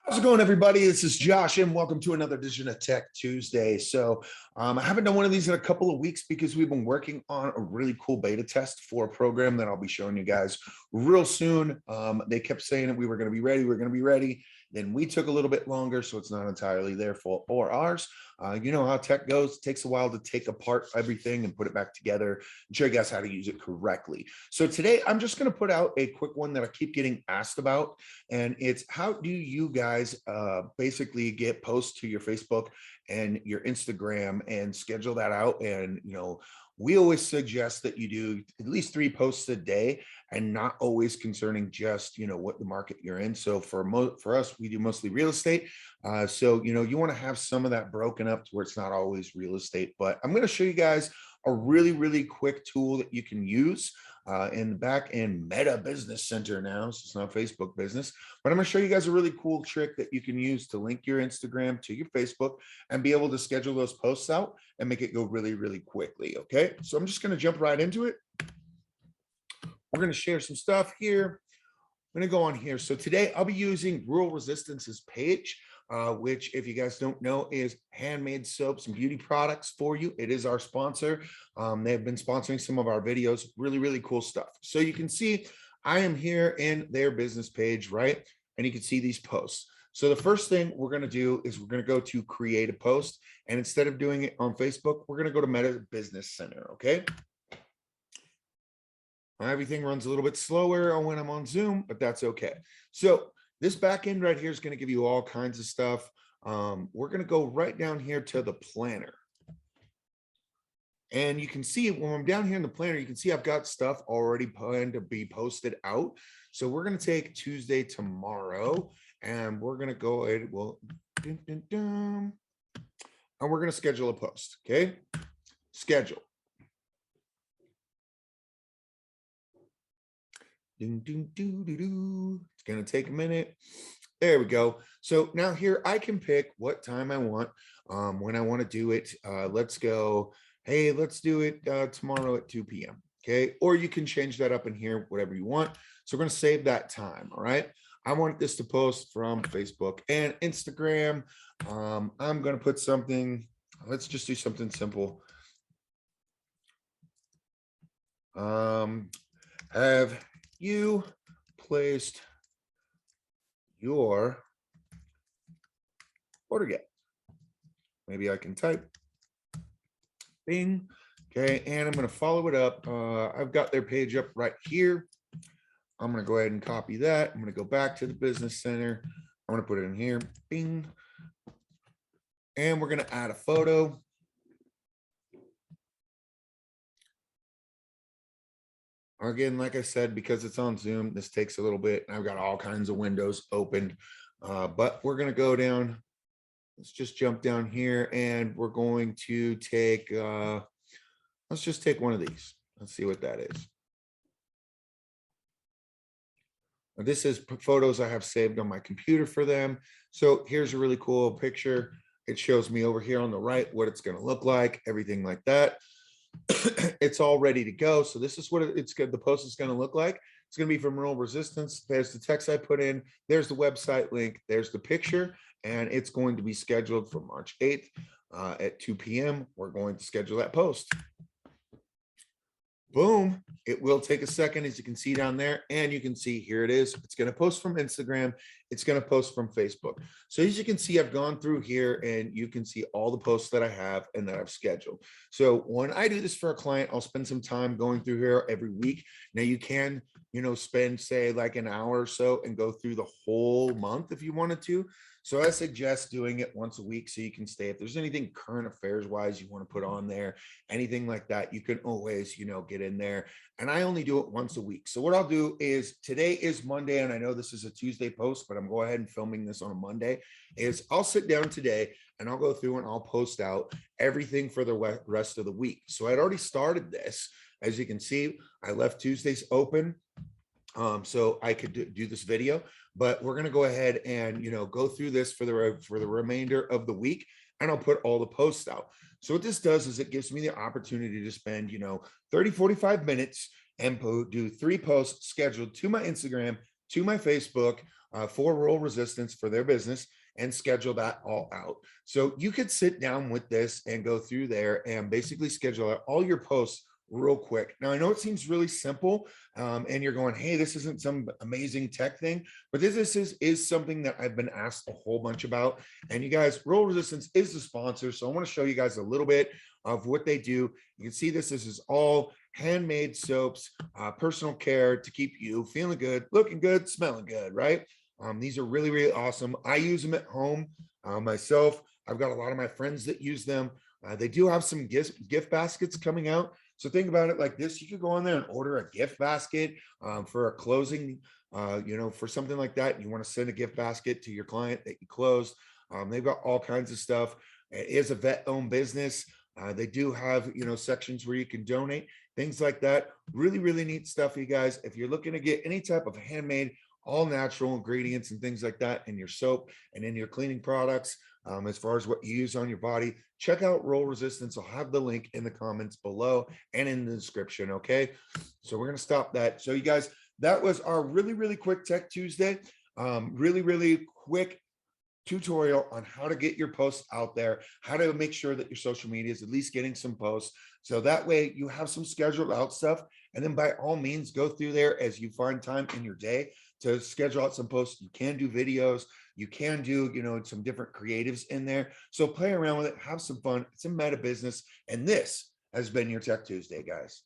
How's it going, everybody? This is Josh, and welcome to another edition of Tech Tuesday. I haven't done one of these in a couple of weeks because we've been working on a really cool beta test for a program that I'll be showing you guys real soon. They kept saying that we were going to be ready. We're going to be ready. Then we took a little bit longer, so it's not entirely their fault or ours. You know how tech goes. It takes a while to take apart everything and put it back together and show you guys how to use it correctly. So today, I'm just going to put out a quick one that I keep getting asked about, and it's how do you guys basically get posts to your Facebook and your Instagram and schedule that out. And we always suggest that you do at least 3 posts a day and not always concerning just what the market you're in. So for us, we do mostly real estate. So you want to have some of that broken up to where it's not always real estate. But I'm going to show you guys a really quick tool that you can use in the back end Meta Business Center now. So it's not Facebook business, but I'm going to show you guys a really cool trick that you can use to link your Instagram to your Facebook and be able to schedule those posts out and make it go really quickly. Okay, so I'm just going to jump right into it. We're going to share some stuff here. I'm going to go on here. So today I'll be using Rural Resistance's page, which, if you guys don't know, is Handmade Soaps and beauty products for you. It is our sponsor. They've been sponsoring some of our videos. Really cool stuff. So you can see I am here in their business page, right? And you can see these posts. So the first thing we're going to do is we're going to go to create a post. And instead of doing it on Facebook, we're going to go to Meta Business Center. Okay. Everything runs a little bit slower when I'm on Zoom, but that's okay. So this back end right here is going to give you all kinds of stuff. We're going to go right down here to the planner. And you can see when I'm down here in the planner, you can see I've got stuff already planned to be posted out. So we're going to take Tuesday tomorrow, and we're going to go ahead. Well, and we're going to schedule a post. Okay. Schedule. It's going to take a minute. There we go. So now here I can pick what time I want, when I want to do it. Let's go. Hey, let's do it tomorrow at 2 p.m. Okay. Or you can change that up in here, whatever you want. So we're going to save that time. All right. I want this to post from Facebook and Instagram. I'm going to put something. Let's just do something simple. Have you placed your order yet? Maybe I can type bing. Okay, and I'm going to follow it up. I've got their page up right here. I'm going to go ahead and copy that. I'm going to go back to the business center. I'm going to put it in here, bing, and we're going to add a photo. Again, like I said, because it's on Zoom, this takes a little bit. I've got all kinds of windows opened, but we're going to go down. Let's just jump down here, and we're going to take, let's just take one of these. Let's see what that is. This is photos I have saved on my computer for them. So here's a really cool picture. It shows me over here on the right what it's going to look like, everything like that. It's all ready to go. So this is what it's good. The post is going to look like. It's going to be from Rural Resistance. There's the text I put in. There's the website link. There's the picture, and it's going to be scheduled for March 8th at 2 p.m. We're going to schedule that post. Boom. It will take a second, as you can see down there, and you can see here it is. It's going to post from Instagram. It's going to post from Facebook. So as you can see, I've gone through here, and you can see all the posts that I have and that I've scheduled. So when I do this for a client, I'll spend some time going through here every week. Now you can, spend, say, like an hour or so and go through the whole month if you wanted to. So I suggest doing it once a week so you can stay. If there's anything current affairs wise you want to put on there, anything like that, you can always, get in there. And I only do it once a week. So what I'll do is, today is Monday, and I know this is a Tuesday post, but I'm going ahead and filming this on a Monday, is I'll sit down today and I'll go through and I'll post out everything for the rest of the week. So I'd already started this. As you can see, I left Tuesdays open. So I could do this video, but we're going to go ahead and, go through this for the remainder of the week, and I'll put all the posts out. So what this does is it gives me the opportunity to spend, 30, 45 minutes and do 3 posts scheduled to my Instagram, to my Facebook, for roll resistance for their business and schedule that all out. So you could sit down with this and go through there and basically schedule out all your posts real quick. Now, I know it seems really simple, and you're going, hey, this isn't some amazing tech thing, but this is something that I've been asked a whole bunch about. And you guys, Roll Resistance is the sponsor, so I want to show you guys a little bit of what they do. You can see this is all handmade soaps, personal care to keep you feeling good, looking good, smelling good, right? These are really, really awesome. I use them at home myself. I've got a lot of my friends that use them. They do have some gift baskets coming out. So think about it like this. You could go on there and order a gift basket for a closing, for something like that. You want to send a gift basket to your client that you closed. They've got all kinds of stuff. It is a vet-owned business. They do have, sections where you can donate, things like that. Really, really neat stuff, you guys. If you're looking to get any type of handmade, all natural ingredients and things like that in your soap and in your cleaning products, as far as what you use on your body, check out Roll Resistance. I'll have the link in the comments below and in the description. Okay. So we're going to stop that. So you guys, that was our really, really quick Tech Tuesday. Really, really quick tutorial on how to get your posts out there, how to make sure that your social media is at least getting some posts. So that way you have some scheduled out stuff. And then by all means, go through there as you find time in your day to schedule out some posts. You can do videos. You can do, some different creatives in there. So play around with it, have some fun. It's a meta business. And this has been your Tech Tuesday, guys.